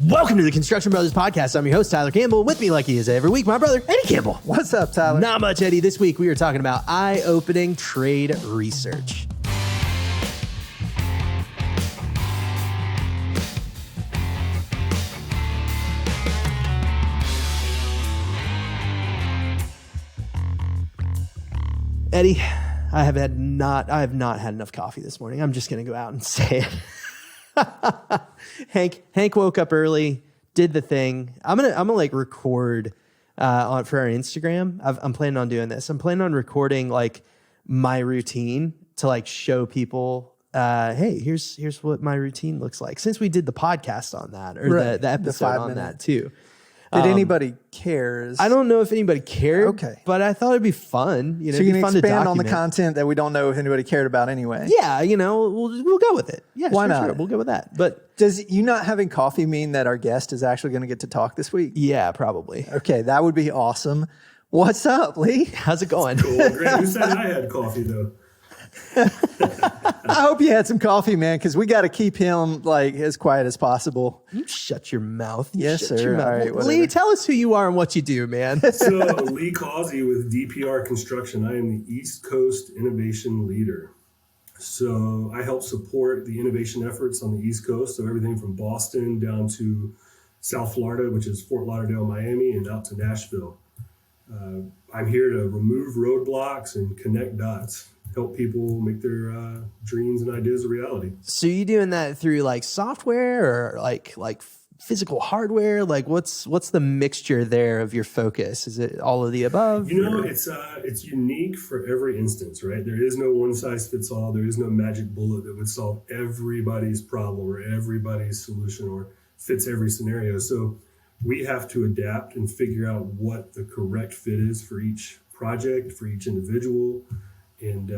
Welcome to the Construction Brothers Podcast. I'm your host, Tyler Campbell. With me, like he is every week, my brother, Eddie Campbell. What's up, Tyler? Not much, Eddie. This week, we are talking about eye-opening trade research. Eddie, I have not had enough coffee this morning. I'm just going to go out and say it. Hank woke up early, did the thing. I'm gonna like record for our Instagram. I'm planning on doing this. I'm planning on recording like my routine to like show people. Hey, here's what my routine looks like. Since we did the podcast on that or the episode on that too. Did anybody cares? I don't know if anybody cared. Okay, but I thought it'd be fun. So you can expand on the content that we don't know if anybody cared about anyway. Yeah, we'll go with it. Yeah, why not? Sure. We'll go with that. But does you not having coffee mean that our guest is actually going to get to talk this week? Yeah, probably. Okay, that would be awesome. What's up, Lee? How's it going? Cool, great. Who said I had coffee though? I hope you had some coffee, man, because we got to keep him like as quiet as possible. You shut your mouth. Yes, sir. All right, Lee, tell us who you are and what you do, man. So, Lee Causey with DPR Construction. I am the East Coast Innovation Leader. So I help support the innovation efforts on the East Coast. So everything from Boston down to South Florida, which is Fort Lauderdale, Miami, and out to Nashville. I'm here to remove roadblocks and connect dots. Help people make their dreams and ideas a reality. So you doing that through like software or like physical hardware? Like what's the mixture there of your focus? Is it all of the above? It's unique for every instance, right? There is no one size fits all. There is no magic bullet that would solve everybody's problem or everybody's solution or fits every scenario. So we have to adapt and figure out what the correct fit is for each project, for each individual, and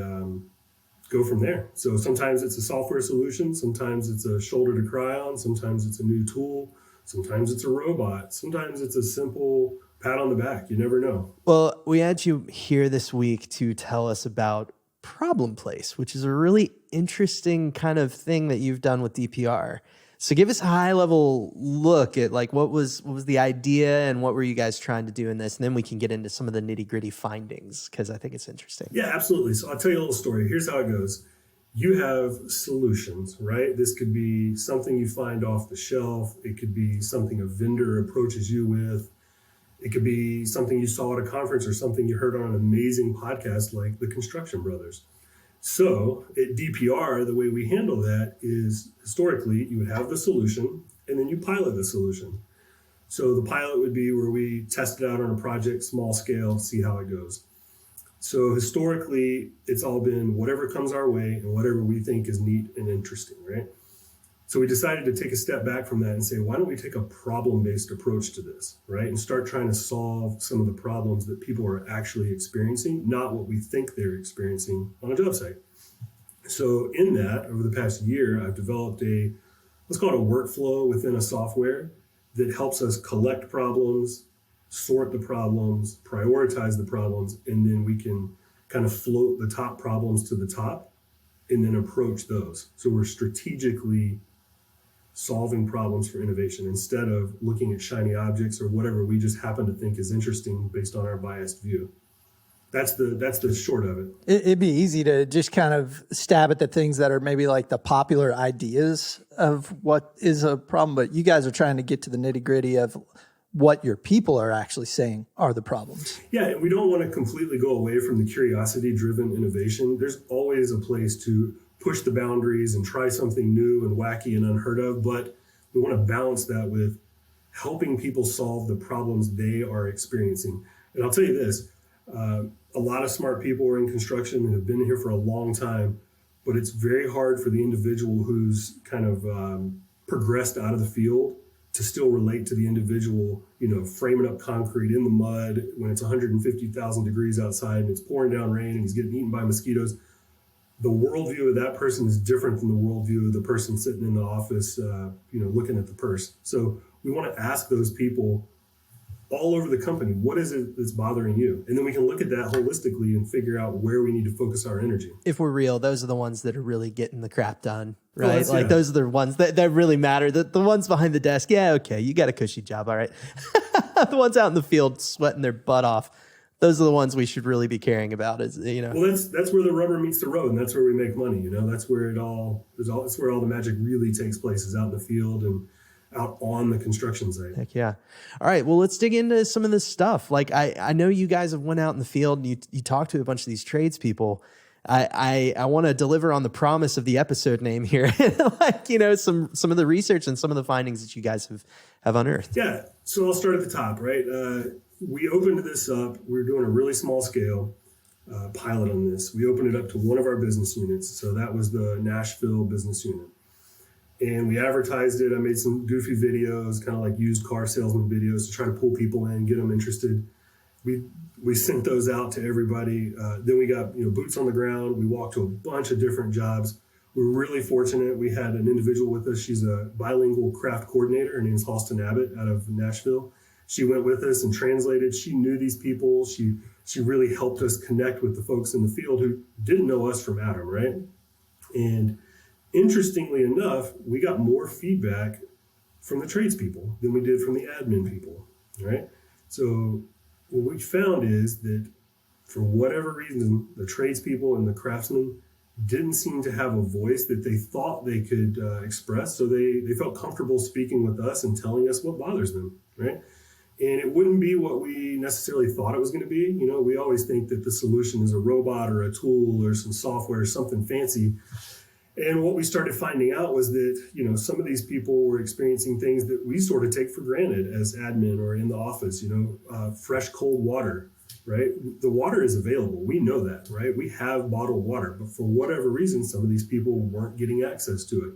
go from there. So sometimes it's a software solution, sometimes it's a shoulder to cry on, sometimes it's a new tool, sometimes it's a robot, sometimes it's a simple pat on the back. You never know. Well, we had you here this week to tell us about Problem Place, which is a really interesting kind of thing that you've done with DPR. So give us a high level look at like what was the idea and what were you guys trying to do in this? And then we can get into some of the nitty gritty findings because I think it's interesting. Yeah, absolutely. So I'll tell you a little story. Here's how it goes. You have solutions, right? This could be something you find off the shelf. It could be something a vendor approaches you with. It could be something you saw at a conference or something you heard on an amazing podcast like the Construction Brothers. So at DPR, the way we handle that is historically you would have the solution and then you pilot the solution. So the pilot would be where we test it out on a project, small scale, see how it goes. So historically, it's all been whatever comes our way and whatever we think is neat and interesting, right? So we decided to take a step back from that and say, why don't we take a problem-based approach to this, right? And start trying to solve some of the problems that people are actually experiencing, not what we think they're experiencing on a job site. So in that, over the past year, I've developed let's call it a workflow within a software that helps us collect problems, sort the problems, prioritize the problems, and then we can kind of float the top problems to the top and then approach those. So we're strategically solving problems for innovation instead of looking at shiny objects or whatever we just happen to think is interesting based on our biased view. That's the short of it. It'd be easy to just kind of stab at the things that are maybe like the popular ideas of what is a problem, but you guys are trying to get to the nitty gritty of what your people are actually saying are the problems. Yeah, and we don't want to completely go away from the curiosity-driven innovation. There's always a place to push the boundaries and try something new and wacky and unheard of, but we want to balance that with helping people solve the problems they are experiencing. And I'll tell you this, a lot of smart people are in construction and have been here for a long time, but it's very hard for the individual who's kind of progressed out of the field to still relate to the individual, framing up concrete in the mud when it's 150,000 degrees outside and it's pouring down rain and he's getting eaten by mosquitoes. The worldview of that person is different than the worldview of the person sitting in the office, looking at the purse. So we want to ask those people, all over the company. What is it that's bothering you? And then we can look at that holistically and figure out where we need to focus our energy. If we're real, those are the ones that are really getting the crap done, Oh, right? that's- Like yeah. those are the ones that really matter. The ones behind the desk, yeah, okay, you got a cushy job, all right. The ones out in the field sweating their butt off, those are the ones we should really be caring about. Is Well, that's where the rubber meets the road, and that's where we make money. That's where that's where all the magic really takes place, is out in the field and out on the construction site. Heck yeah. All right. Well, let's dig into some of this stuff. Like I know you guys have went out in the field and you talked to a bunch of these tradespeople. I want to deliver on the promise of the episode name here. Like, some of the research and some of the findings that you guys have unearthed. Yeah. So I'll start at the top, right? We opened this up. We were doing a really small scale pilot on this. We opened it up to one of our business units. So that was the Nashville business unit. And we advertised it. I made some goofy videos, kind of like used car salesman videos to try to pull people in, get them interested. We sent those out to everybody. Then we got boots on the ground. We walked to a bunch of different jobs. We were really fortunate. We had an individual with us. She's a bilingual craft coordinator. Her name is Halston Abbott out of Nashville. She went with us and translated. She knew these people. She really helped us connect with the folks in the field who didn't know us from Adam, right? And interestingly enough, we got more feedback from the tradespeople than we did from the admin people, right? So what we found is that for whatever reason, the tradespeople and the craftsmen didn't seem to have a voice that they thought they could express. So they felt comfortable speaking with us and telling us what bothers them, right? And it wouldn't be what we necessarily thought it was going to be. We always think that the solution is a robot or a tool or some software or something fancy. And what we started finding out was that, some of these people were experiencing things that we sort of take for granted as admin or in the office, fresh, cold water, right? The water is available. We know that, right? We have bottled water, but for whatever reason, some of these people weren't getting access to it.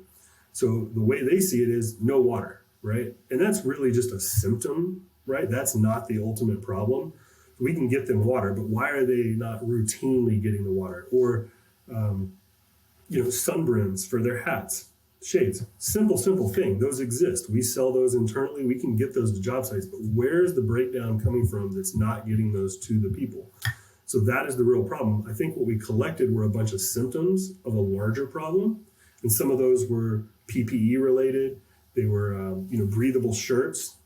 So the way they see it is no water, right? And that's really just a symptom, right? That's not the ultimate problem. We can get them water, but why are they not routinely getting the water? Or, sunbrims for their hats, shades, simple thing. Those exist. We sell those internally. We can get those to job sites, but where's the breakdown coming from that's not getting those to the people? So that is the real problem. I think what we collected were a bunch of symptoms of a larger problem. And some of those were PPE related. They were, breathable shirts.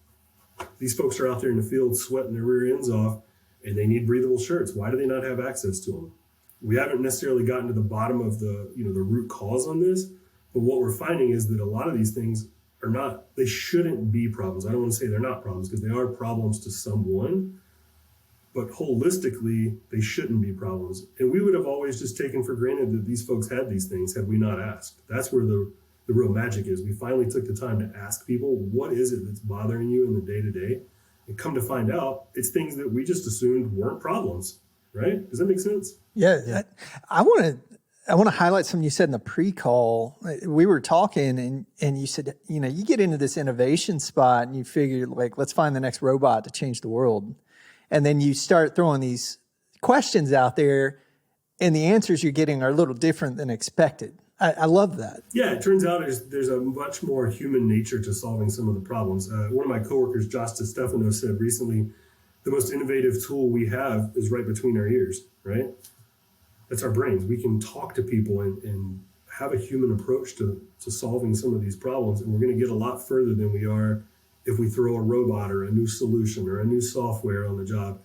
These folks are out there in the field sweating their rear ends off, and they need breathable shirts. Why do they not have access to them? We haven't necessarily gotten to the bottom of the root cause on this, but what we're finding is that a lot of these things they shouldn't be problems. I don't want to say they're not problems, because they are problems to someone, but holistically, they shouldn't be problems. And we would have always just taken for granted that these folks had these things had we not asked. That's where the real magic is. We finally took the time to ask people, what is it that's bothering you in the day-to-day? And come to find out, it's things that we just assumed weren't problems, right? Does that make sense? Yeah. I want to highlight something you said in the pre-call. We were talking and you said, you get into this innovation spot and you figure let's find the next robot to change the world. And then you start throwing these questions out there and the answers you're getting are a little different than expected. I love that. Yeah, it turns out there's a much more human nature to solving some of the problems. One of my coworkers, Josh DeStefano, said recently, the most innovative tool we have is right between our ears, right? That's our brains. We can talk to people and have a human approach to solving some of these problems. And we're going to get a lot further than we are if we throw a robot or a new solution or a new software on the job.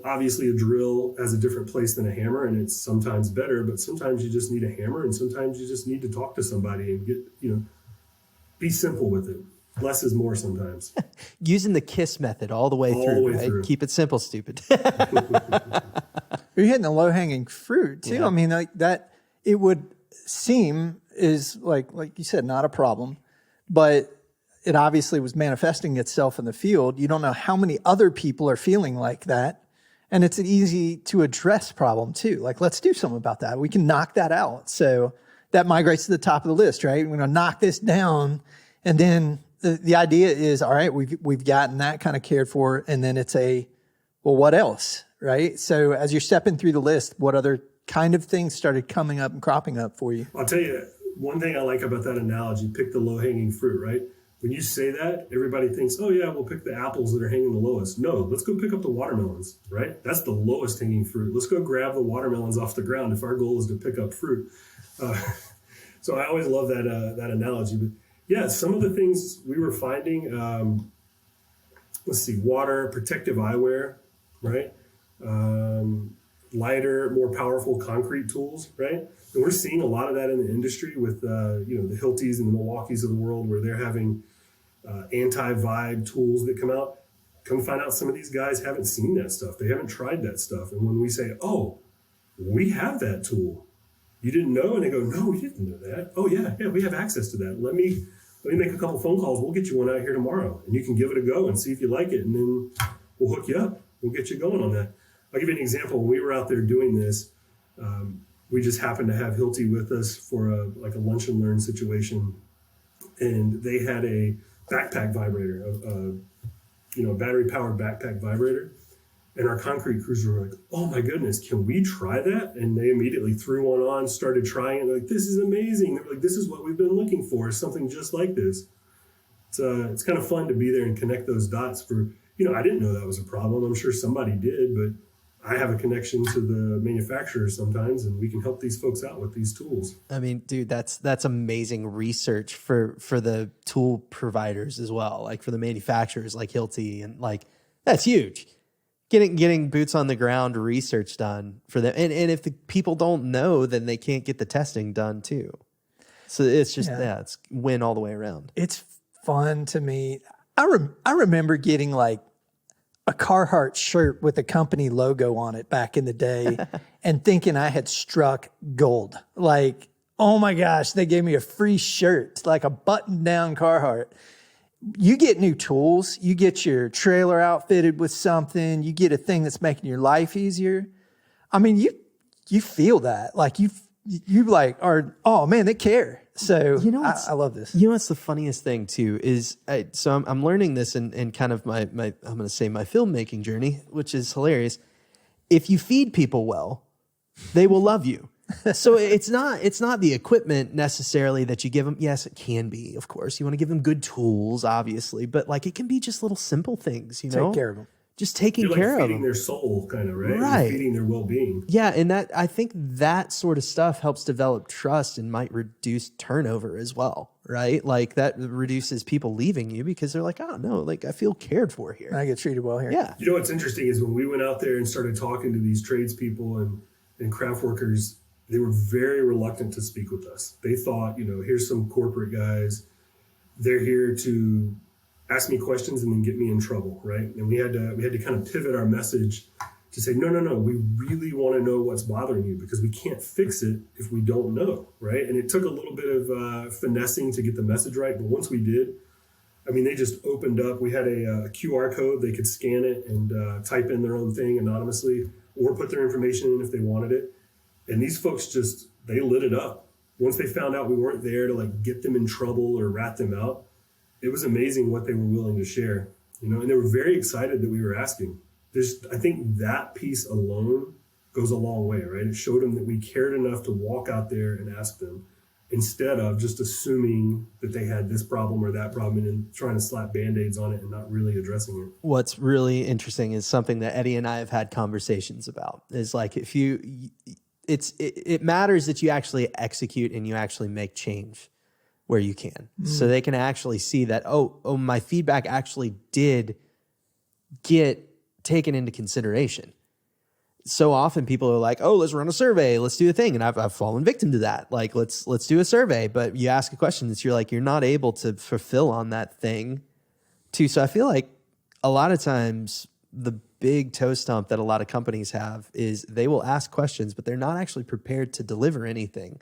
Obviously a drill has a different place than a hammer, and it's sometimes better, but sometimes you just need a hammer, and sometimes you just need to talk to somebody and get, be simple with it. Less is more sometimes. Using the KISS method all the way through. Right? Keep it simple, stupid. You're hitting the low-hanging fruit too. Yeah. I mean, that it would seem is like you said, not a problem, but it obviously was manifesting itself in the field. You don't know how many other people are feeling like that. And it's an easy to address problem too. Let's do something about that. We can knock that out. So that migrates to the top of the list, right? We're going to knock this down. And then the idea is, all right, we've gotten that kind of cared for. And then it's well, what else, right? So as you're stepping through the list, what other kind of things started coming up and cropping up for you? I'll tell you, one thing I like about that analogy, pick the low-hanging fruit, right? when you say that, everybody thinks, oh yeah, we'll pick the apples that are hanging the lowest. No, let's go pick up the watermelons, right? That's the lowest hanging fruit. Let's go grab the watermelons off the ground if our goal is to pick up fruit. So I always love that analogy. But yeah, some of the things we were finding, let's see, water, protective eyewear, right? Lighter, more powerful concrete tools, right? And we're seeing a lot of that in the industry with, the Hiltis and the Milwaukees of the world, where they're having anti-vibe tools that come out. Come find out some of these guys haven't seen that stuff. They haven't tried that stuff. And when we say, oh, we have that tool, you didn't know? And they go, no, we didn't know that. Oh yeah, we have access to that. Let me make a couple phone calls. We'll get you one out here tomorrow, and you can give it a go and see if you like it, and then we'll hook you up. We'll get you going on that. I'll give you an example. When we were out there doing this, we just happened to have Hilti with us for a lunch and learn situation, and they had a backpack vibrator, a battery powered backpack vibrator. And our concrete crews were like, oh my goodness, can we try that? And they immediately threw one on, started trying it. They're like, this is amazing. They were like, this is what we've been looking for, something just like this. It's kind of fun to be there and connect those dots for, I didn't know that was a problem. I'm sure somebody did, but I have a connection to the manufacturers sometimes, and we can help these folks out with these tools. I mean, dude, that's amazing research for the tool providers as well, like for the manufacturers like Hilti, and like that's huge. Getting boots on the ground research done for them. And if the people don't know, then they can't get the testing done too. So it's just, it's win all the way around. It's fun to me. I remember getting like a Carhartt shirt with a company logo on it back in the day and thinking I had struck gold. Like, oh my gosh, they gave me a free shirt, like a button down Carhartt. You get new tools, you get your trailer outfitted with something, you get a thing that's making your life easier. I mean, you feel that. Like you like are, oh man, they care. So I love this. You know what's the funniest thing too is, I'm learning this in kind of my I'm going to say my filmmaking journey, which is hilarious. If you feed people well, they will love you. So it's not the equipment necessarily that you give them. Yes, it can be, of course. You want to give them good tools, obviously, but like it can be just little simple things, Take care of them. Just taking You're care of them. feeding their soul, kind of, right? Right. You're feeding their well-being. Yeah, and I think that sort of stuff helps develop trust and might reduce turnover as well, right? Like that reduces people leaving you because they're like, oh no, like I feel cared for here. I get treated well here. Yeah. You know what's interesting is when we went out there and started talking to these tradespeople and craft workers, they were very reluctant to speak with us. They thought, here's some corporate guys. They're here to ask me questions and then get me in trouble, right? And we had to kind of pivot our message to say, no, we really want to know what's bothering you because we can't fix it if we don't know, right? And it took a little bit of finessing to get the message right, but once we did, I mean, they just opened up. We had a QR code. They could scan it and type in their own thing anonymously or put their information in if they wanted it. And these folks they lit it up. Once they found out we weren't there to like get them in trouble or rat them out, it was amazing what they were willing to share, and they were very excited that we were asking. I think that piece alone goes a long way, right? It showed them that we cared enough to walk out there and ask them instead of just assuming that they had this problem or that problem and then trying to slap Band-Aids on it and not really addressing it. What's really interesting is something that Eddie and I have had conversations about is like it matters that you actually execute and you actually make change where you can. So they can actually see that, oh, my feedback actually did get taken into consideration. So often people are like, oh, let's run a survey. Let's do a thing. And I've fallen victim to that. Like, let's do a survey. But you ask a question that you're not able to fulfill on that thing too. So I feel like a lot of times the big toe stump that a lot of companies have is they will ask questions, but they're not actually prepared to deliver anything.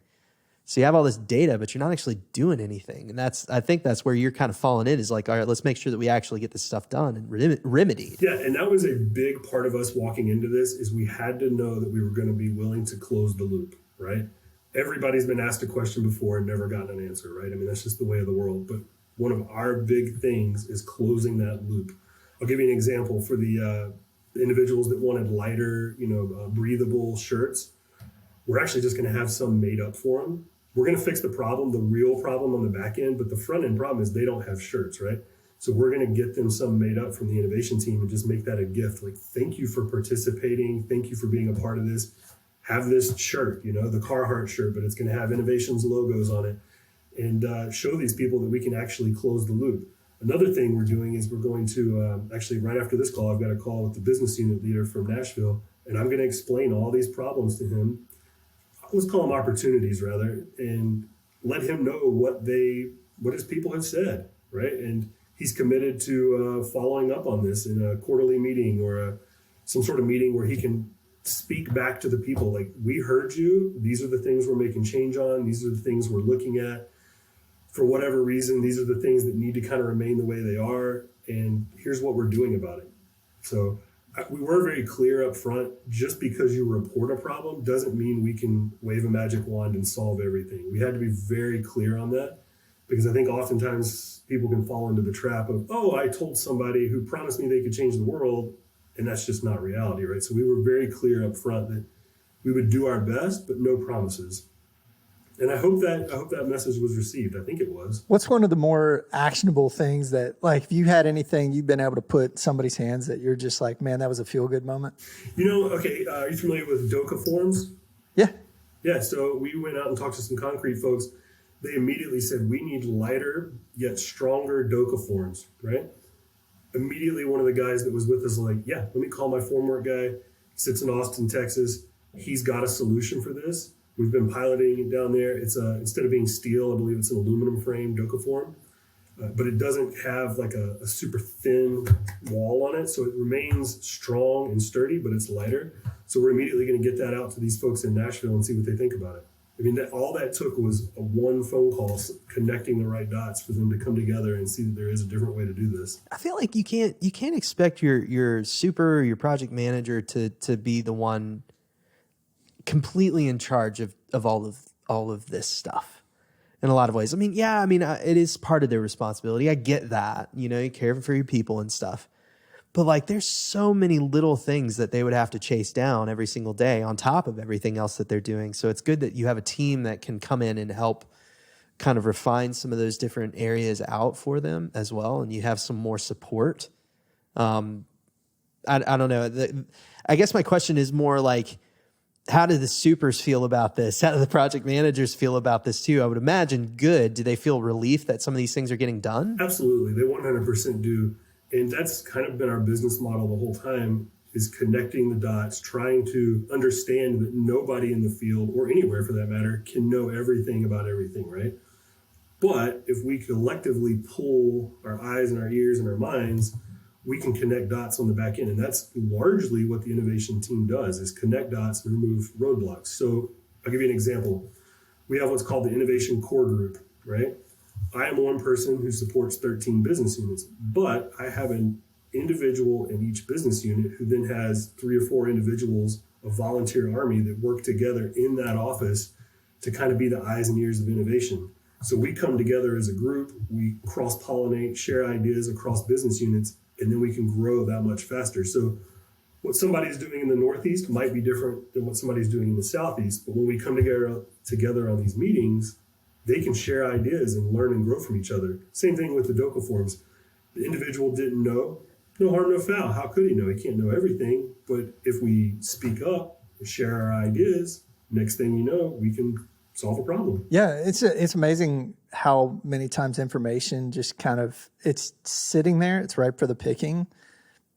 So you have all this data, but you're not actually doing anything. And I think that's where you're kind of falling in is like, all right, let's make sure that we actually get this stuff done and remedied. Yeah, and that was a big part of us walking into this is we had to know that we were going to be willing to close the loop, right? Everybody's been asked a question before and never gotten an answer, right? I mean, that's just the way of the world. But one of our big things is closing that loop. I'll give you an example for the individuals that wanted lighter, breathable shirts. We're actually just going to have some made up for them. we're going to fix the problem, the real problem on the back end, but the front end problem is they don't have shirts, right? So we're going to get them some made up from the innovation team and just make that a gift. Like, thank you for participating. Thank you for being a part of this. Have this shirt, you know, the Carhartt shirt, but it's going to have innovations logos on it, and show these people that we can actually close the loop. Another thing we're doing is we're going to, actually right after this call, I've got a call with the business unit leader from Nashville, and I'm going to explain all these problems to him. Let's call them opportunities rather, and let him know what his people have said, right? And he's committed to following up on this in a quarterly meeting or some sort of meeting where he can speak back to the people. Like, we heard you. These are the things we're making change on. These are the things we're looking at. For whatever reason, these are the things that need to kind of remain the way they are. And here's what we're doing about it. So we were very clear up front. Just because you report a problem doesn't mean we can wave a magic wand and solve everything. We had to be very clear on that, because I think oftentimes people can fall into the trap of, oh, I told somebody who promised me they could change the world, and that's just not reality, right? So we were very clear up front that we would do our best, but no promises. And I hope that message was received. I think it was. What's one of the more actionable things that, like, if you had anything you've been able to put in somebody's hands that you're just like, man, that was a feel-good moment? You know, okay, are you familiar with DOCA forms? Yeah. Yeah, so we went out and talked to some concrete folks. They immediately said, we need lighter yet stronger DOCA forms, right? Immediately, one of the guys that was with us was like, yeah, let me call my formwork guy. He sits in Austin, Texas. He's got a solution for this. We've been piloting it down there. It's instead of being steel, I believe it's an aluminum frame DOCA form, but it doesn't have like a super thin wall on it. So it remains strong and sturdy, but it's lighter. So we're immediately going to get that out to these folks in Nashville and see what they think about it. I mean, all that took was a one phone call connecting the right dots for them to come together and see that there is a different way to do this. I feel like you can't expect your super, your project manager to be the one completely in charge of all of this stuff in a lot of ways. I mean, it is part of their responsibility. I get that, you know, you care for your people and stuff, but like, there's so many little things that they would have to chase down every single day on top of everything else that they're doing. So it's good that you have a team that can come in and help kind of refine some of those different areas out for them as well. And you have some more support. I don't know. I guess my question is more like, how do the supers feel about this? How do the project managers feel about this too? I would imagine good. Do they feel relief that some of these things are getting done? Absolutely. They 100% do. And that's kind of been our business model the whole time, is connecting the dots, trying to understand that nobody in the field, or anywhere for that matter, can know everything about everything, right? But if we collectively pull our eyes and our ears and our minds, we can connect dots on the back end. And that's largely what the innovation team does, is connect dots and remove roadblocks. So I'll give you an example. We have what's called the innovation core group, right? I am one person who supports 13 business units, but I have an individual in each business unit who then has 3 or 4 individuals, a volunteer army that work together in that office to kind of be the eyes and ears of innovation. So we come together as a group, we cross-pollinate, share ideas across business units, and then we can grow that much faster. So what somebody's doing in the Northeast might be different than what somebody's doing in the Southeast. But when we come together on these meetings, they can share ideas and learn and grow from each other. Same thing with the DOCA forms. The individual didn't know, no harm, no foul. How could he know? He can't know everything. But if we speak up, share our ideas, next thing you know, we can solve a problem. Yeah, it's amazing how many times information just kind of, it's sitting there, it's ripe for the picking.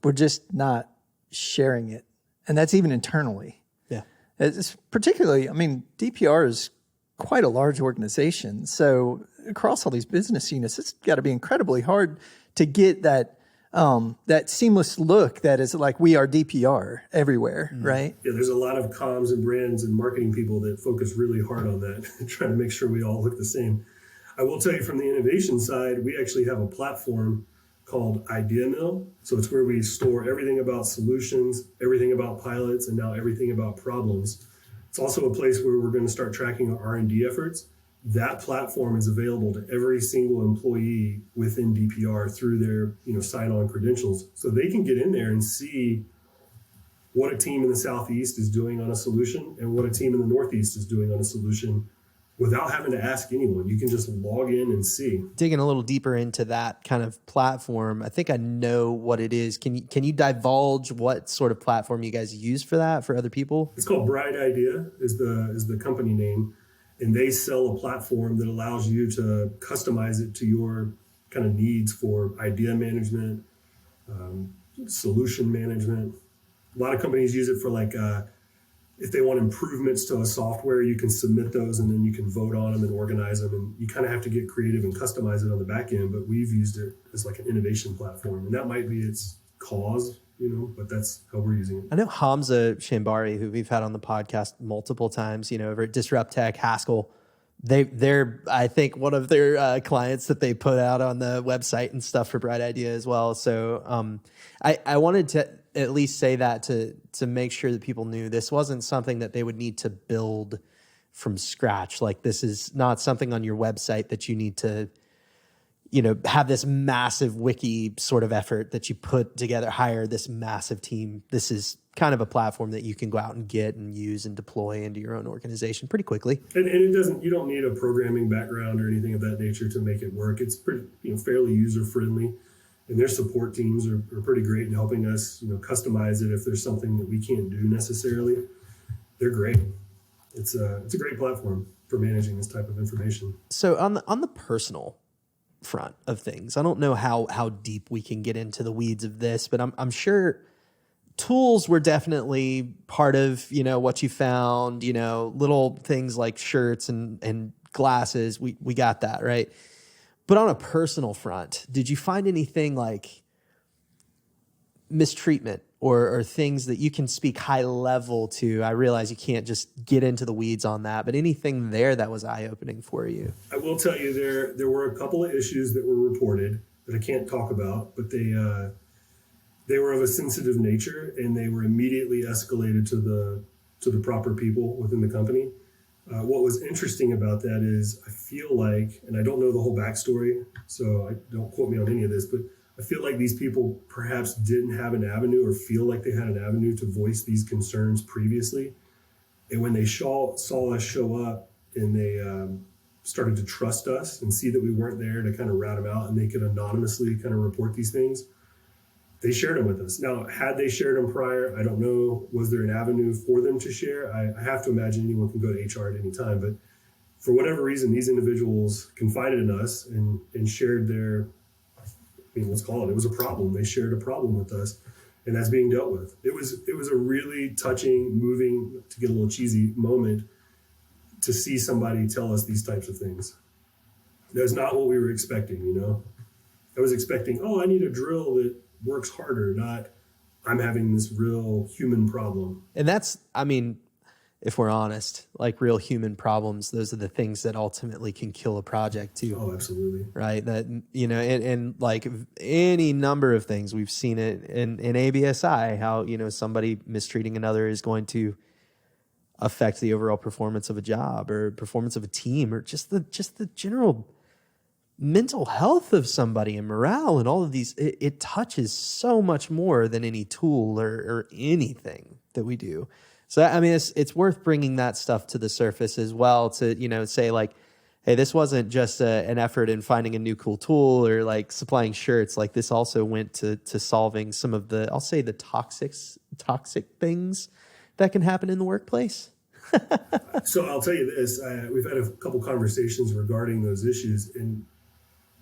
We're just not sharing it. And that's even internally. Yeah. It's particularly, I mean, DPR is quite a large organization. So across all these business units, it's got to be incredibly hard to get that that seamless look that is like, we are DPR everywhere, right? Yeah, there's a lot of comms and brands and marketing people that focus really hard on that, trying to make sure we all look the same. I will tell you, from the innovation side, we actually have a platform called Idea Mill. So it's where we store everything about solutions, everything about pilots, and now everything about problems. It's also a place where we're going to start tracking our R&D efforts. That platform is available to every single employee within DPR through their sign-on credentials. So they can get in there and see what a team in the Southeast is doing on a solution and what a team in the Northeast is doing on a solution without having to ask anyone. You can just log in and see. Digging a little deeper into that kind of platform, I think I know what it is. Can you divulge what sort of platform you guys use for that for other people? It's called Bright Idea is the company name, and they sell a platform that allows you to customize it to your kind of needs for idea management, solution management. A lot of companies use it for like if they want improvements to a software, you can submit those and then you can vote on them and organize them. And you kind of have to get creative and customize it on the back end. But we've used it as like an innovation platform. And that might be its cause, but that's how we're using it. I know Hamza Shambari, who we've had on the podcast multiple times, over at Disrupt Tech, Haskell. They're I think one of their clients that they put out on the website and stuff for Bright Idea as well. So I wanted to at least say that to make sure that people knew this wasn't something that they would need to build from scratch. Like, this is not something on your website that you need to, have this massive wiki sort of effort that you put together, hire this massive team. This is kind of a platform that you can go out and get and use and deploy into your own organization pretty quickly. And you don't need a programming background or anything of that nature to make it work. It's pretty, fairly user friendly. And their support teams are pretty great in helping us, customize it if there's something that we can't do necessarily. They're great. It's a great platform for managing this type of information. So on the personal front of things, I don't know how deep we can get into the weeds of this, but I'm sure tools were definitely part of what you found. Little things like shirts and glasses. We got that, right? But on a personal front, did you find anything like mistreatment or things that you can speak high level to? I realize you can't just get into the weeds on that, but anything there that was eye-opening for you? I will tell you there were a couple of issues that were reported that I can't talk about, but they were of a sensitive nature and they were immediately escalated to the proper people within the company. What was interesting about that is I feel like, and I don't know the whole backstory, so don't quote me on any of this, but I feel like these people perhaps didn't have an avenue or feel like they had an avenue to voice these concerns previously. And when they saw us show up and they started to trust us and see that we weren't there to kind of rat them out and they could anonymously kind of report these things, they shared them with us. Now, had they shared them prior, I don't know, was there an avenue for them to share? I have to imagine anyone can go to HR at any time, but for whatever reason, these individuals confided in us and shared their, let's call it, it was a problem. They shared a problem with us, and that's being dealt with. It was a really touching, moving, to get a little cheesy moment to see somebody tell us these types of things. That's not what we were expecting, I was expecting, I need a drill that works harder, not I'm having this real human problem. And that's, if we're honest, like real human problems, those are the things that ultimately can kill a project too. Oh, absolutely. Right. That, and like any number of things, we've seen it in ABSI, how, somebody mistreating another is going to affect the overall performance of a job or performance of a team or just the general mental health of somebody and morale and all of these. It touches so much more than any tool or anything that we do. So, it's worth bringing that stuff to the surface as well to, say like, hey, this wasn't just an effort in finding a new cool tool or like supplying shirts. Like, this also went to solving some of the, I'll say, the toxic things that can happen in the workplace. So I'll tell you this, we've had a couple conversations regarding those issues, and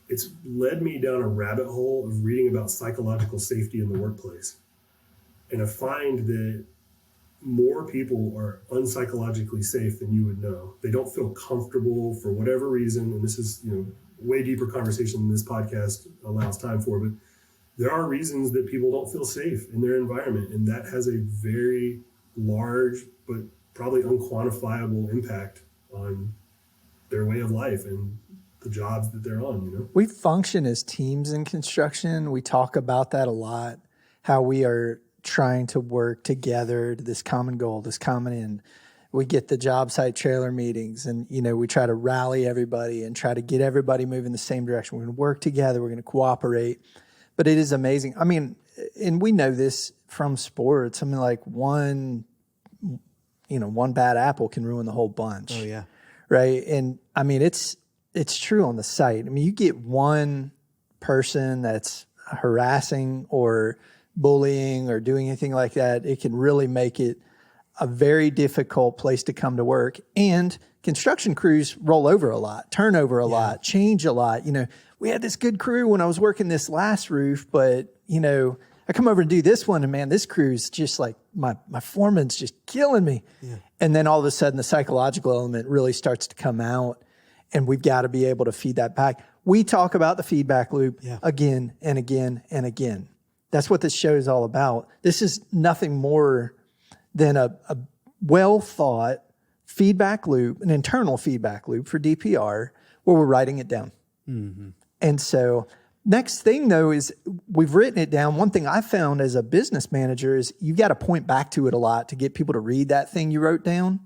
it's led me down a rabbit hole of reading about psychological safety in the workplace. And I find that more people are unpsychologically safe than you would know. They don't feel comfortable for whatever reason. And this is, way deeper conversation than this podcast allows time for, but there are reasons that people don't feel safe in their environment. And that has a very large, but probably unquantifiable impact on their way of life and the jobs that they're on, We function as teams in construction. We talk about that a lot, how we are trying to work together to this common goal, this common end. We get the job site trailer meetings and, we try to rally everybody and try to get everybody moving the same direction. We're going to work together. We're going to cooperate. But it is amazing. And we know this from sports. Like one bad apple can ruin the whole bunch. Oh, yeah. right? And I mean, it's true on the site. I mean, you get one person that's harassing or bullying or doing anything like that, it can really make it a very difficult place to come to work. And construction crews roll over a lot, turnover a lot, change a lot. You know, we had this good crew when I was working this last roof, but you know, I come over and do this one and man, this crew's just like my foreman's just killing me. Yeah. And then all of a sudden the psychological element really starts to come out and we've got to be able to feed that back. We talk about the feedback loop again and again and again. That's what this show is all about. This is nothing more than a well thought feedback loop, an internal feedback loop for DPR where we're writing it down. Mm-hmm. And so next thing though is we've written it down. One thing I found as a business manager is you got to point back to it a lot to get people to read that thing you wrote down.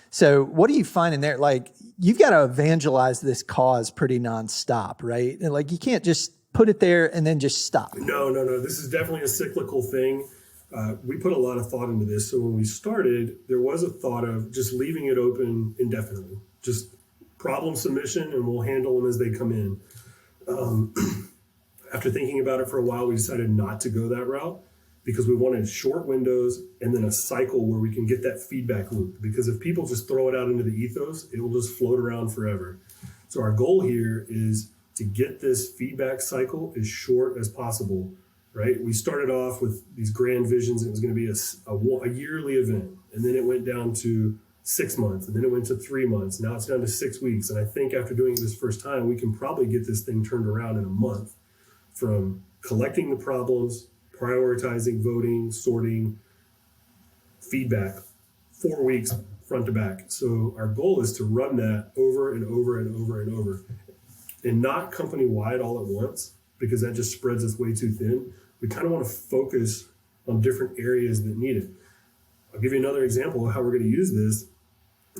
So what are you finding there? Like you've got to evangelize this cause pretty nonstop, right? And like you can't just put it there and then just stop. No. This is definitely a cyclical thing. We put a lot of thought into this. So when we started, there was a thought of just leaving it open indefinitely, just problem submission and we'll handle them as they come in. After thinking about it for a while, we decided not to go that route because we wanted short windows and then a cycle where we can get that feedback loop. Because if people just throw it out into the ethos, it will just float around forever. So our goal here is to get this feedback cycle as short as possible, right? We started off with these grand visions. It was going to be a yearly event. And then it went down to 6 months. And then it went to 3 months. Now it's down to 6 weeks. And I think after doing it this first time, we can probably get this thing turned around in a month from collecting the problems, prioritizing, voting, sorting, feedback, 4 weeks front to back. So our goal is to run that over and over and over and over. And not company-wide all at once, because that just spreads us way too thin. We kind of want to focus on different areas that need it. I'll give you another example of how we're going to use this.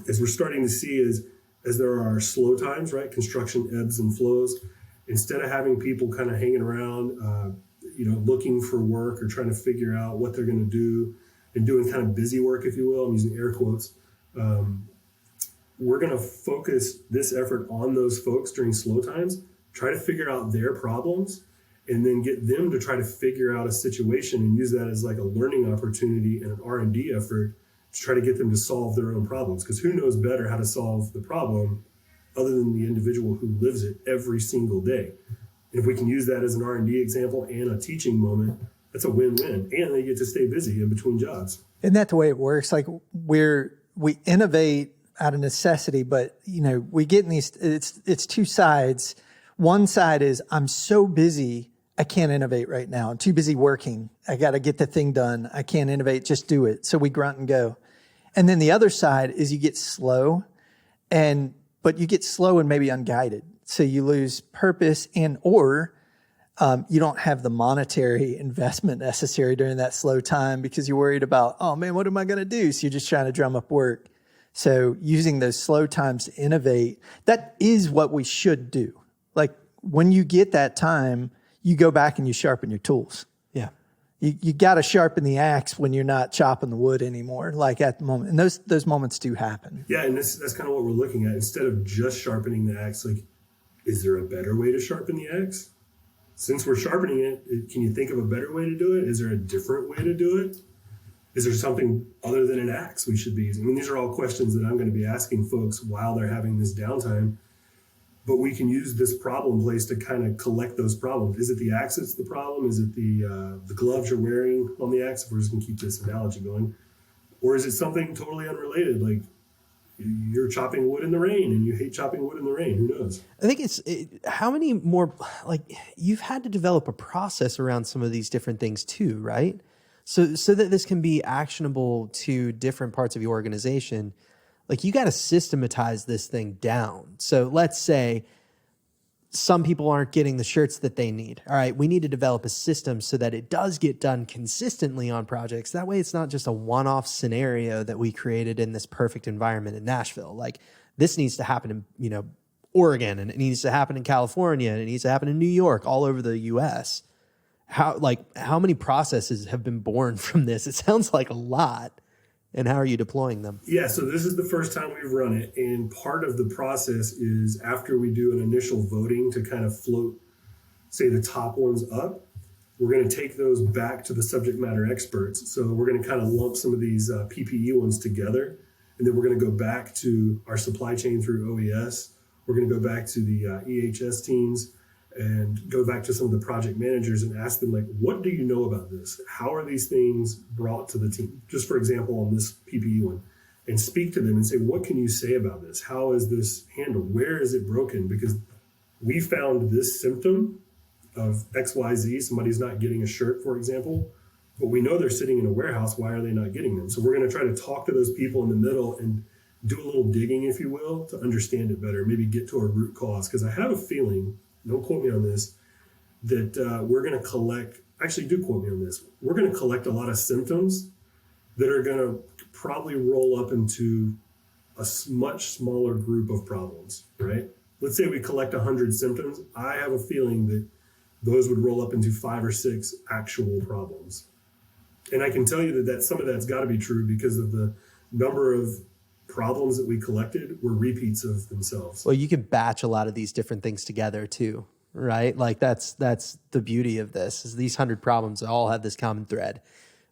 As we're starting to see as there are slow times, right? Construction ebbs and flows. Instead of having people kind of hanging around, looking for work or trying to figure out what they're going to do and doing kind of busy work, if you will, I'm using air quotes, we're going to focus this effort on those folks during slow times, try to figure out their problems, and then get them to try to figure out a situation and use that as like a learning opportunity and an R&D effort to try to get them to solve their own problems. Because who knows better how to solve the problem other than the individual who lives it every single day. And if we can use that as an R&D example and a teaching moment, that's a win-win. And they get to stay busy in between jobs. Isn't that the way it works? Like we innovate out of necessity, but we get in these, it's two sides. One side is I'm so busy, I can't innovate right now. I'm too busy working. I got to get the thing done. I can't innovate, just do it. So we grunt and go. And then the other side is you get slow but you get slow and maybe unguided. So you lose purpose or you don't have the monetary investment necessary during that slow time because you're worried about, oh man, what am I going to do? So you're just trying to drum up work. So using those slow times to innovate, that is what we should do. Like when you get that time, you go back and you sharpen your tools. Yeah. You got to sharpen the axe when you're not chopping the wood anymore, like at the moment. And those moments do happen. Yeah, and that's kind of what we're looking at. Instead of just sharpening the axe, like, is there a better way to sharpen the axe? Since we're sharpening it, can you think of a better way to do it? Is there a different way to do it? Is there something other than an axe we should be using? I mean, these are all questions that I'm going to be asking folks while they're having this downtime. But we can use this problem place to kind of collect those problems. Is it the axe that's the problem? Is it the gloves you're wearing on the axe? If we're just going to keep this analogy going. Or is it something totally unrelated? Like you're chopping wood in the rain and you hate chopping wood in the rain. Who knows? I think how many more, like you've had to develop a process around some of these different things too, right? So that this can be actionable to different parts of your organization. Like you got to systematize this thing down. So let's say some people aren't getting the shirts that they need. All right, we need to develop a system so that it does get done consistently on projects. That way it's not just a one-off scenario that we created in this perfect environment in Nashville. Like this needs to happen in, Oregon, and it needs to happen in California, and it needs to happen in New York, all over the US. How many processes have been born from this? It sounds like a lot. And how are you deploying them? Yeah, so this is the first time we've run it. And part of the process is after we do an initial voting to kind of float, say, the top ones up, we're going to take those back to the subject matter experts. So we're going to kind of lump some of these PPE ones together. And then we're going to go back to our supply chain through OES. We're going to go back to the EHS teams and go back to some of the project managers and ask them, like, what do you know about this? How are these things brought to the team? Just for example, on this PPE one, and speak to them and say, what can you say about this? How is this handled? Where is it broken? Because we found this symptom of XYZ, somebody's not getting a shirt, for example, but we know they're sitting in a warehouse. Why are they not getting them? So we're going to try to talk to those people in the middle and do a little digging, if you will, to understand it better, maybe get to a root cause. Because I have a feeling, don't quote me on this, that we're going to collect, actually do quote me on this, we're going to collect a lot of symptoms that are going to probably roll up into a much smaller group of problems, right? Let's say we collect 100 symptoms. I have a feeling that those would roll up into 5 or 6 actual problems. And I can tell you that some of that's got to be true because of the number of problems that we collected were repeats of themselves. Well, you can batch a lot of these different things together too, right? Like that's the beauty of this is these 100 problems all have this common thread.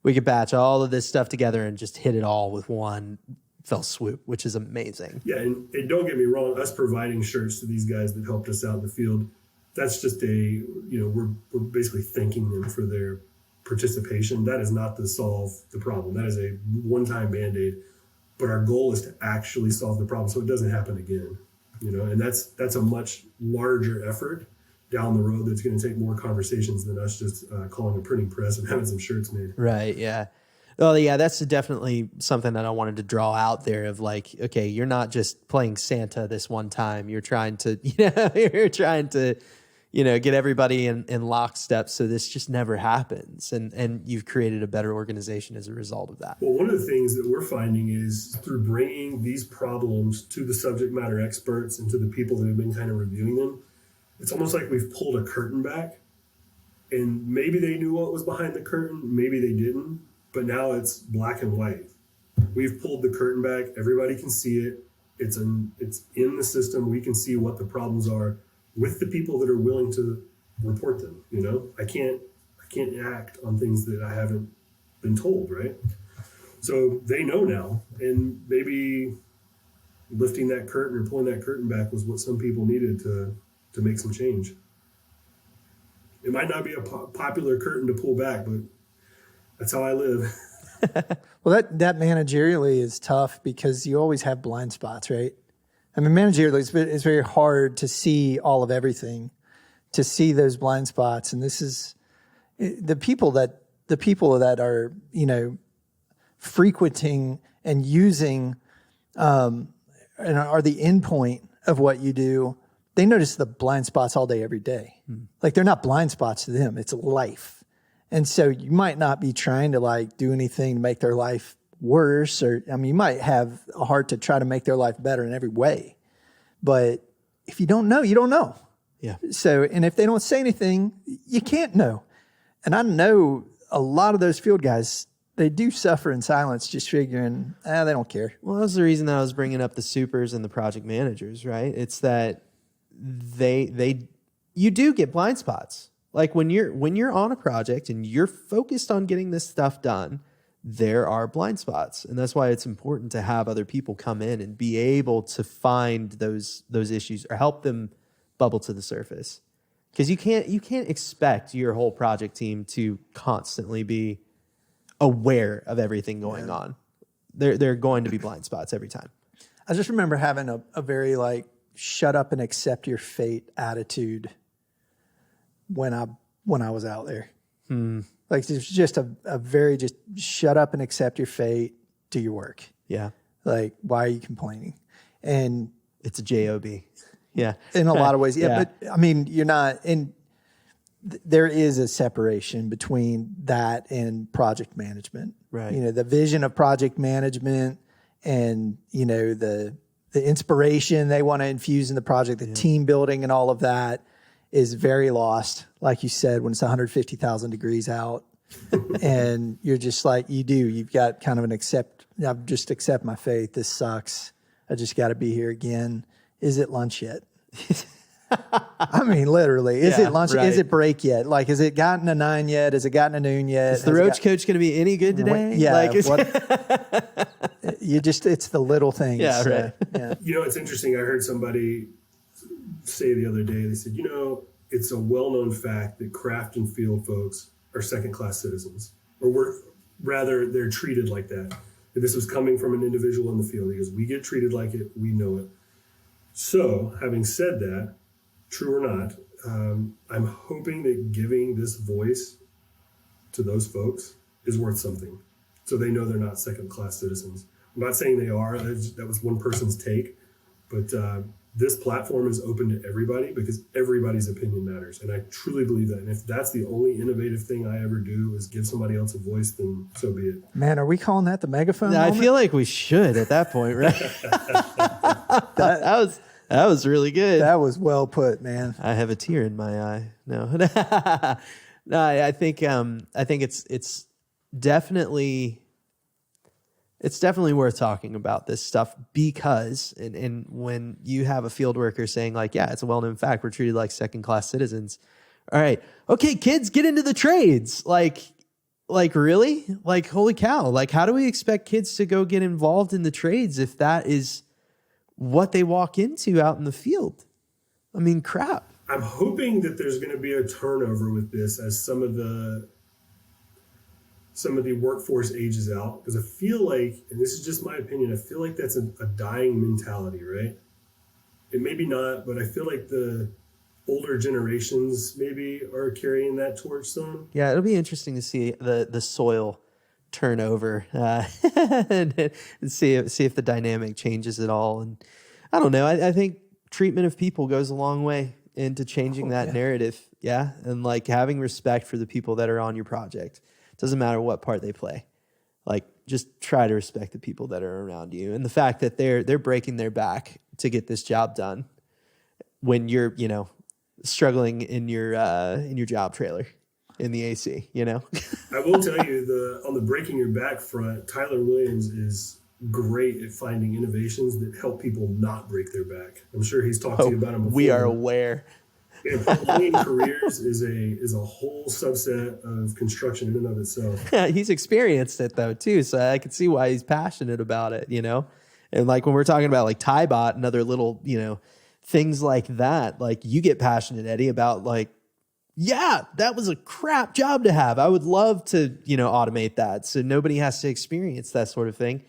We could batch all of this stuff together and just hit it all with one fell swoop, which is amazing. Yeah, and don't get me wrong, us providing shirts to these guys that helped us out in the field, that's just we're basically thanking them for their participation. That is not to solve the problem. That is a one-time Band-Aid. But our goal is to actually solve the problem so it doesn't happen again, and that's a much larger effort down the road that's going to take more conversations than us just calling a printing press and having some shirts made. Right, yeah. Well, yeah, that's definitely something that I wanted to draw out there of like, okay, you're not just playing Santa this one time. You're trying to, get everybody in lockstep so this just never happens. And you've created a better organization as a result of that. Well, one of the things that we're finding is through bringing these problems to the subject matter experts and to the people that have been kind of reviewing them, it's almost like we've pulled a curtain back. And maybe they knew what was behind the curtain, maybe they didn't, but now it's black and white. We've pulled the curtain back. Everybody can see it. It's in the system. We can see what the problems are with the people that are willing to report them. I can't act on things that I haven't been told, right? So they know now, and maybe lifting that curtain or pulling that curtain back was what some people needed to make some change. It might not be a popular curtain to pull back, but that's how I live. Well, that managerially is tough because you always have blind spots, right? I mean, managerially, it's very hard to see all of everything, to see those blind spots. And this is the people that are, frequenting and using and are the endpoint of what you do. They notice the blind spots all day, every day. Like they're not blind spots to them. It's life. And so you might not be trying to do anything to make their life worse, you might have a heart to try to make their life better in every way. But if you don't know, you don't know. Yeah. So, and if they don't say anything, you can't know. And I know a lot of those field guys, they do suffer in silence, just figuring, they don't care. Well, that's the reason that I was bringing up the supers and the project managers, right? It's that you do get blind spots. Like when you're on a project and you're focused on getting this stuff done, there are blind spots. And that's why it's important to have other people come in and be able to find those issues or help them bubble to the surface. Because you can't expect your whole project team to constantly be aware of everything going on. There are going to be blind spots every time. I just remember having a very shut up and accept your fate attitude when I was out there. Like it's just a very just shut up and accept your fate, do your work. Yeah. Like, why are you complaining? And it's a job. Yeah. In a lot of ways. Yeah. But I mean, you're not, and there is a separation between that and project management. Right. The vision of project management and, the inspiration they want to infuse in the project, the team building and all of that is very lost. Like you said, when it's 150,000 degrees out And you're just like, you've got kind of I've just accept my fate. This sucks. I just got to be here again. Is it lunch yet? I mean, literally, is it lunch? Right. Is it break yet? Like, has it gotten a 9 yet? Has it gotten a noon yet? Is the Roach coach going to be any good today? Yeah. Like, It's the little things. Yeah, right. Yeah. It's interesting. I heard somebody say the other day, they said, it's a well-known fact that craft and field folks are second-class citizens, or they're treated like that. This was coming from an individual in the field. He goes, we get treated like it. We know it. So having said that, true or not, I'm hoping that giving this voice to those folks is worth something, so they know they're not second-class citizens. I'm not saying they are. That was one person's take, but this platform is open to everybody because everybody's opinion matters, and I truly believe that. And if that's the only innovative thing I ever do is give somebody else a voice, then so be it. Man, are we calling that the megaphone? I moment? feel like we should at that point, right? that was really good. That was well put, man. I have a tear in my eye. No, no. I think it's definitely worth talking about this stuff because, and when you have a field worker saying like, yeah, it's a well-known fact, we're treated like second-class citizens. All right, okay, kids, get into the trades. Like really? Like, holy cow! Like, how do we expect kids to go get involved in the trades if that is what they walk into out in the field? I mean, crap. I'm hoping that there's going to be a turnover with this as some of the workforce ages out, because I feel like, and this is just my opinion, I feel like that's a dying mentality, right? It maybe not, but I feel like the older generations maybe are carrying that torch some. Yeah, it'll be interesting to see the soil turnover and see if the dynamic changes at all. And I don't know. I think treatment of people goes a long way into changing that narrative. Yeah, and like having respect for the people that are on your project. Doesn't matter what part they play. Like, just try to respect the people that are around you, and the fact that they're breaking their back to get this job done when you're struggling in your job trailer in the AC. I will tell you, on the breaking your back front, Tyler Williams is great at finding innovations that help people not break their back. I'm sure he's talked to you about them before. We are aware. And prolonging careers is a whole subset of construction in and of itself. Yeah, he's experienced it though too, so I can see why he's passionate about it. And like when we're talking about like TieBot and other little things like that, like you get passionate, Eddie, about like, yeah, that was a crap job to have. I would love to automate that so nobody has to experience that sort of thing,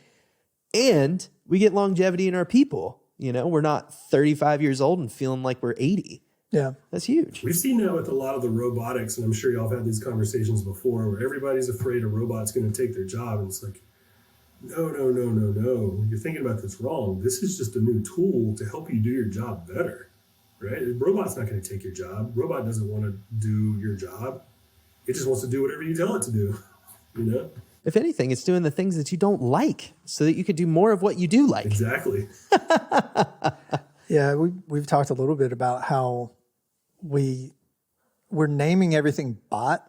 and we get longevity in our people. We're not 35 years old and feeling like we're 80. Yeah. That's huge. We've seen that with a lot of the robotics, and I'm sure y'all have had these conversations before where everybody's afraid a robot's going to take their job. And it's like, no. You're thinking about this wrong. This is just a new tool to help you do your job better, right? The robot's not going to take your job. Robot doesn't want to do your job. It just wants to do whatever you tell it to do, If anything, it's doing the things that you don't like so that you could do more of what you do like. Exactly. Yeah, we've talked a little bit about how we're naming everything bot,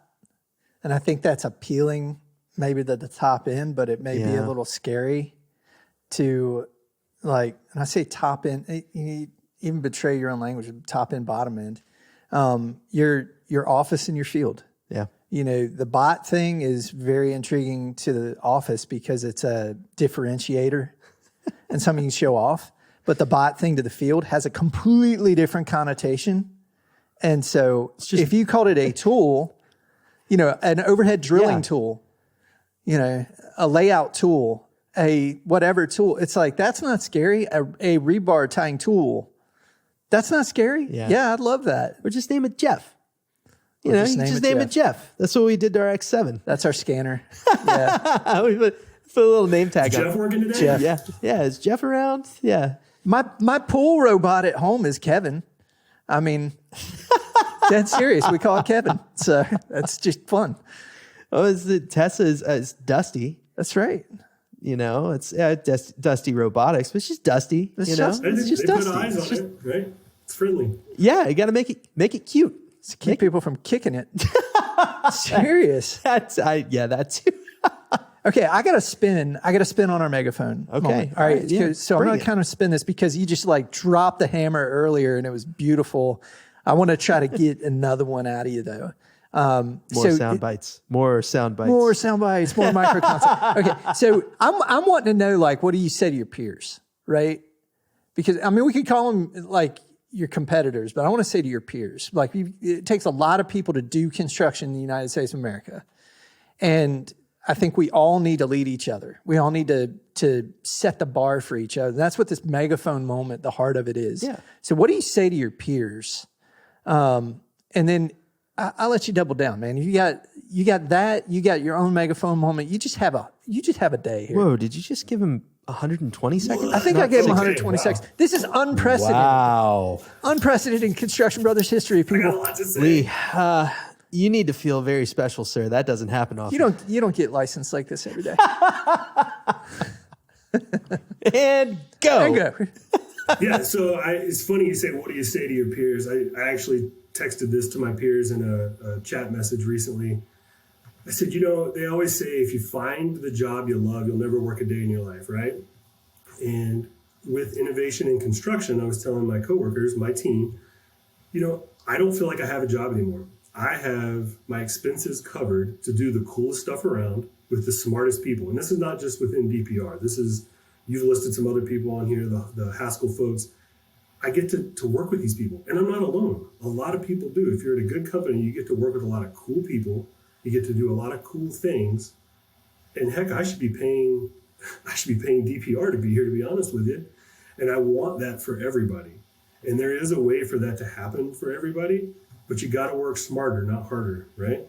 and I think that's appealing maybe to the top end, but it may be a little scary to and I say top end, you even betray your own language, top end, bottom end, your office and your field. Yeah. The bot thing is very intriguing to the office because it's a differentiator and something you show off. But the bot thing to the field has a completely different connotation. And so if you called it a tool, an overhead drilling tool, a layout tool, a whatever tool, it's like, that's not scary. A rebar tying tool, that's not scary. Yeah, I'd love that. Or just name it Jeff. You just name it Jeff. That's what we did to our X7. That's our scanner. Yeah. We put a little name tag Is on Jeff it. working today? Jeff. Yeah. Is Jeff around? Yeah. My pool robot at home is Kevin. I mean, dead serious. We call it Kevin. So that's just fun. Oh, Tessa is Dusty. That's right. It's Dusty Robotics, but it's just Dusty. It's It's just they Dusty. put eyes on it, right? It's friendly. Yeah, you got to make it cute. To keep people from kicking it. Serious. That too. Okay, I got to spin on our megaphone. Okay. Moment. All right. Yeah, So I'm bring going it. to kind of spin this because you just like dropped the hammer earlier and it was beautiful. I want to try to get another one out of you though. More sound bites. More sound bites. More sound bites, more micro content. Okay. So I'm wanting to know, like, what do you say to your peers, right? Because I mean, we could call them like your competitors, but I want to say to your peers, like it takes a lot of people to do construction in the United States of America. And I think we all need to lead each other. We all need to set the bar for each other. That's what this megaphone moment, the heart of it is. Yeah. So what do you say to your peers? And then I'll let you double down, man. You got that, you got your own megaphone moment. You just have a day here. Whoa, did you just give him 120 seconds? I think I gave him 120 seconds. This is unprecedented. Wow. Unprecedented in Construction Brothers history, I got a people. lot to say. Lee, you need to feel very special, sir. That doesn't happen often. You don't get licensed like this every day. And go. There you go. Yeah, so it's funny you say, what do you say to your peers? I actually texted this to my peers in a chat message recently. I said, they always say if you find the job you love, you'll never work a day in your life, right? And with innovation in construction, I was telling my coworkers, my team, I don't feel like I have a job anymore. I have my expenses covered to do the coolest stuff around with the smartest people. And this is not just within DPR. You've listed some other people on here, the Haskell folks. I get to work with these people, and I'm not alone. A lot of people do. If you're at a good company, you get to work with a lot of cool people. You get to do a lot of cool things. And heck, I should be paying DPR to be here, to be honest with you. And I want that for everybody. And there is a way for that to happen for everybody, but you got to work smarter, not harder, right?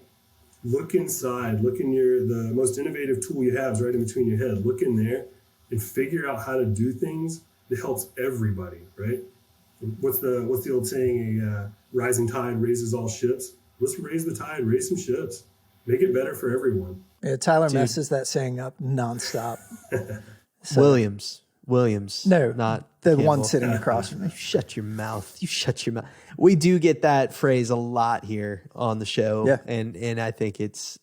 Look inside, the most innovative tool you have is right in between your head. Look in there and figure out how to do things that helps everybody, right? What's the old saying? A rising tide raises all ships. Let's raise the tide, raise some ships, make it better for everyone. Yeah, Tyler messes that saying up nonstop. So, Williams. No, not the Campbell. one sitting across from me. Shut your mouth. You shut your mouth. We do get that phrase a lot here on the show. Yeah. And I think it's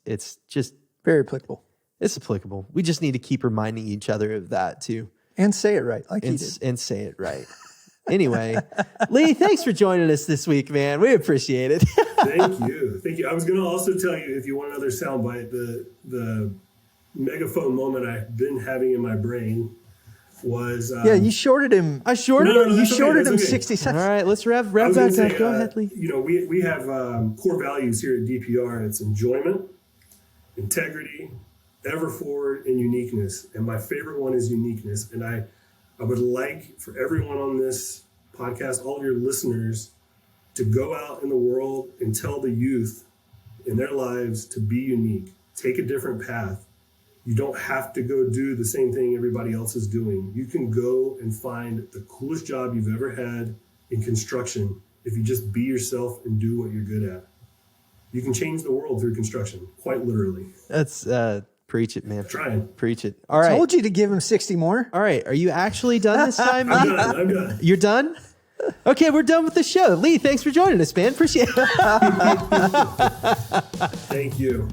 just, Very applicable. it's applicable. We just need to keep reminding each other of that too. And say it right, like he did. And say it right. Anyway, Lee, thanks for joining us this week, man. We appreciate it. Thank you. I was going to also tell you, if you want another soundbite, the megaphone moment I've been having in my brain was... Yeah, you shorted him. I shorted No, him. no, You that's okay, shorted that's him okay. 60 All seconds. right, let's wrap I back was gonna up. say, Go ahead, Lee. we have core values here at DPR, and it's enjoyment, integrity, ever forward, and uniqueness. And my favorite one is uniqueness. And I would like for everyone on this podcast, all of your listeners, to go out in the world and tell the youth in their lives to be unique, take a different path. You don't have to go do the same thing everybody else is doing. You can go and find the coolest job you've ever had in construction if you just be yourself and do what you're good at. You can change the world through construction, quite literally. That's preach it, man. Trying. Preach it. All right. Told you to give him 60 more. All right. Are you actually done this time, Lee? I'm done. You're done? Okay, we're done with the show. Lee, thanks for joining us, man. Appreciate it. Thank you.